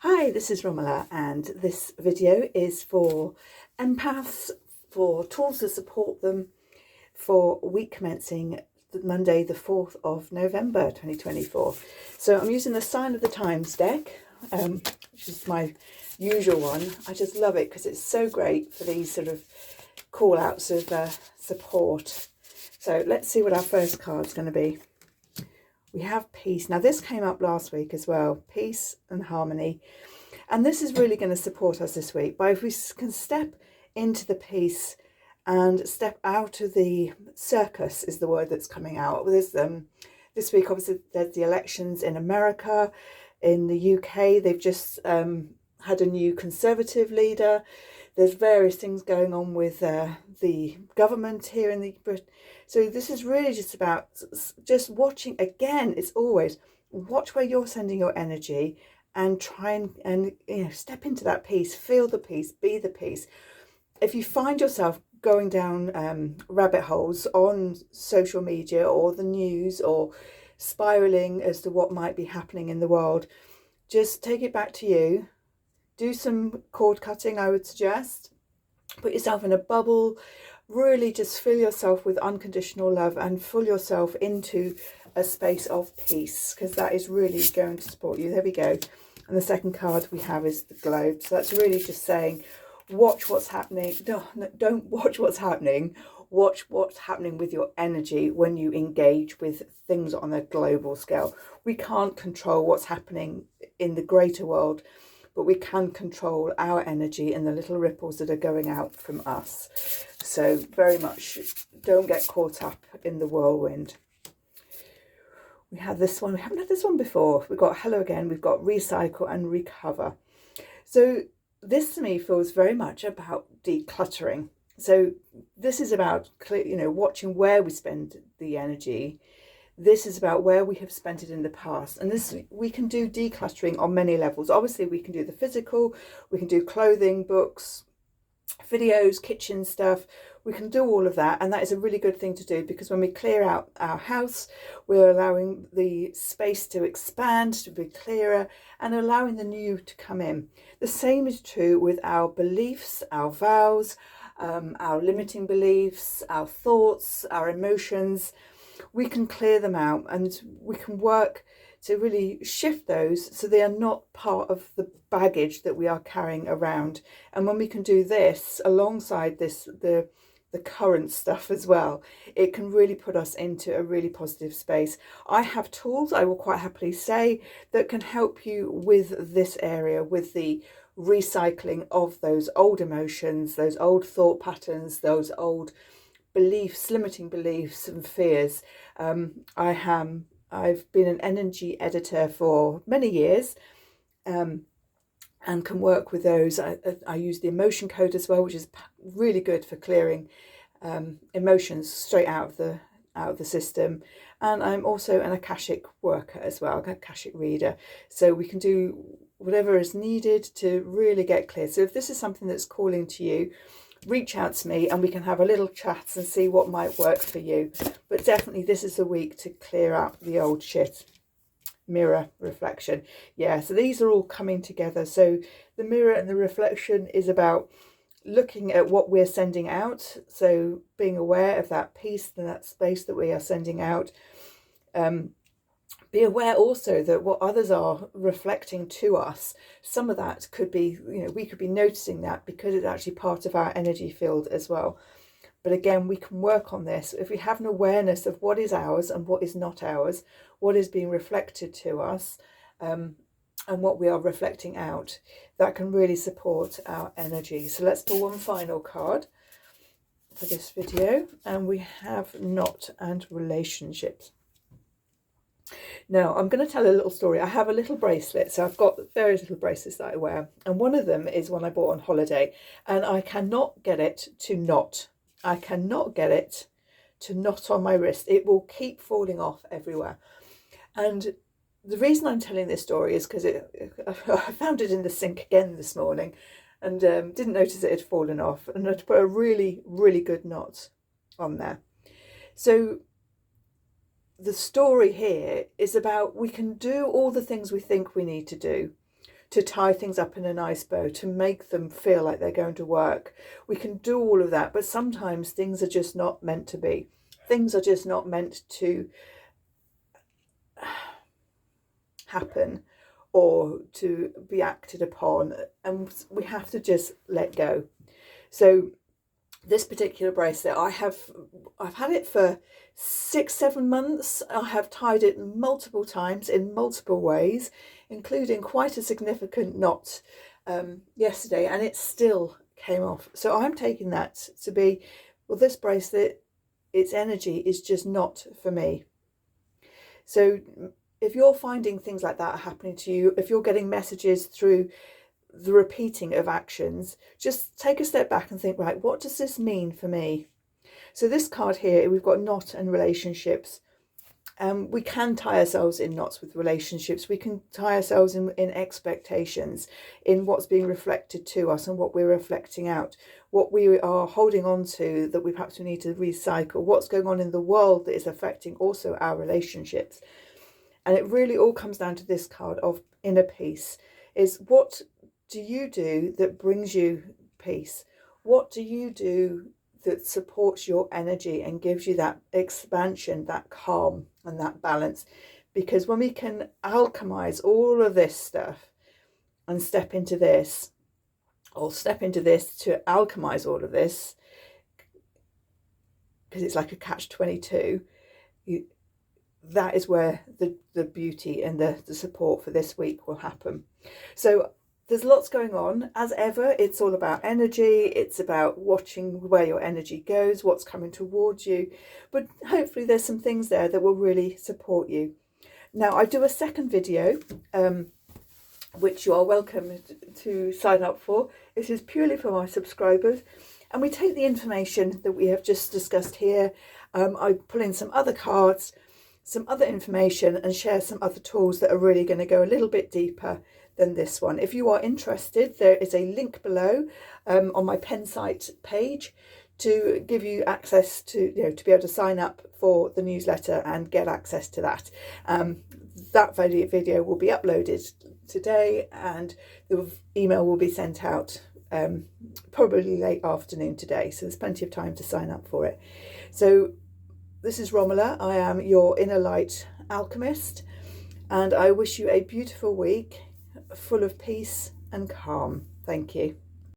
Hi, this is Romola, and this video is for empaths, for tools to support them for week commencing Monday the 4th of November 2024. So I'm using the Sign of the Times deck, which is my usual one. I just love it because it's so great for these sort of call outs of support. So let's see what our first card's going to be. We have peace. Now this came up last week as well, peace and harmony. And this is really going to support us this week. But if we can step into the peace and step out of the circus is the word that's coming out. There's this week, obviously, there's the elections in America, in the UK. They've just had a new Conservative leader. There's various things going on with the government here in the Britain. So this is really just about just watching. Again, it's always watch where you're sending your energy and try and step into that peace, feel the peace, be the peace. If you find yourself going down rabbit holes on social media or the news or spiraling as to what might be happening in the world, just take it back to you. Do some cord cutting, I would suggest. Put yourself in a bubble. Really just fill yourself with unconditional love and fill yourself into a space of peace, because that is really going to support you. There we go. And the second card we have is the globe. So that's really just saying, watch what's happening. Don't watch what's happening. Watch what's happening with your energy when you engage with things on a global scale. We can't control what's happening in the greater world, but we can control our energy and the little ripples that are going out from us. So very much don't get caught up in the whirlwind. We have this one. We haven't had this one before. We've got hello again. We've got recycle and recover. So this to me feels very much about decluttering. So this is about, watching where we spend the energy. This is about where we have spent it in the past. And this, we can do decluttering on many levels. Obviously, we can do the physical, we can do clothing, books, videos, kitchen stuff. We can do all of that. And that is a really good thing to do, because when we clear out our house, we're allowing the space to expand, to be clearer, and allowing the new to come in. The same is true with our beliefs, our vows, our limiting beliefs, our thoughts, our emotions. We can clear them out and we can work to really shift those so they are not part of the baggage that we are carrying around. And when we can do this alongside this, the current stuff as well, it can really put us into a really positive space. I have tools, I will quite happily say, that can help you with this area, with the recycling of those old emotions, those old thought patterns, those old beliefs, limiting beliefs and fears. I've been an energy editor for many years, and can work with those. I use the emotion code as well, which is really good for clearing emotions straight out of the system. And I'm also an Akashic worker as well, an Akashic reader. So we can do whatever is needed to really get clear. So if this is something that's calling to you, reach out to me and we can have a little chat and see what might work for you. But definitely this is a week to clear up the old shit. Mirror, reflection. Yeah, so these are all coming together. So the mirror and the reflection is about looking at what we're sending out. So being aware of that peace and that space that we are sending out. Be aware also that what others are reflecting to us, some of that could be, we could be noticing that because it's actually part of our energy field as well. But again, we can work on this. If we have an awareness of what is ours and what is not ours, what is being reflected to us, and what we are reflecting out, that can really support our energy. So let's pull one final card for this video. And we have knot and relationships. Now, I'm going to tell a little story. I have a little bracelet. So I've got various little bracelets that I wear. And one of them is one I bought on holiday. And I cannot get it to knot. I cannot get it to knot on my wrist. It will keep falling off everywhere. And the reason I'm telling this story is because I found it in the sink again this morning and didn't notice it had fallen off. And I'd put a really, really good knot on there. So the story here is about we can do all the things we think we need to do to tie things up in a nice bow, to make them feel like they're going to work. We can do all of that, but sometimes things are just not meant to be. Things are just not meant to happen or to be acted upon, and we have to just let go. So this particular bracelet, I've had it for 6-7 months. I have tied it multiple times in multiple ways, including quite a significant knot yesterday, and it still came off. So I'm taking that to be, well, this bracelet, its energy is just not for me. So if you're finding things like that happening to you, if you're getting messages through the repeating of actions, just take a step back and think, right, what does this mean for me? So this card here, we've got knot and relationships. We can tie ourselves in knots with relationships. We can tie ourselves in expectations, in what's being reflected to us and what we're reflecting out, what we are holding on to that we perhaps need to recycle, what's going on in the world that is affecting also our relationships. And it really all comes down to this card of inner peace. Is what do you do that brings you peace? What do you do that supports your energy and gives you that expansion, that calm and that balance? Because when we can alchemize all of this stuff and step into this, or step into this to alchemize all of this, because it's like a catch-22, that is where the beauty and the support for this week will happen. So there's lots going on. As ever, it's all about energy. It's about watching where your energy goes, what's coming towards you. But hopefully there's some things there that will really support you. Now, I do a second video, which you are welcome to sign up for. This is purely for my subscribers. And we take the information that we have just discussed here. I pull in some other cards, some other information, and share some other tools that are really going to go a little bit deeper than this one. If you are interested, there is a link below on my Pensite page to give you access to, to be able to sign up for the newsletter and get access to that. That video will be uploaded today, and the email will be sent out probably late afternoon today. So there's plenty of time to sign up for it. So this is Romola. I am your Inner Light Alchemist, and I wish you a beautiful week full of peace and calm. Thank you.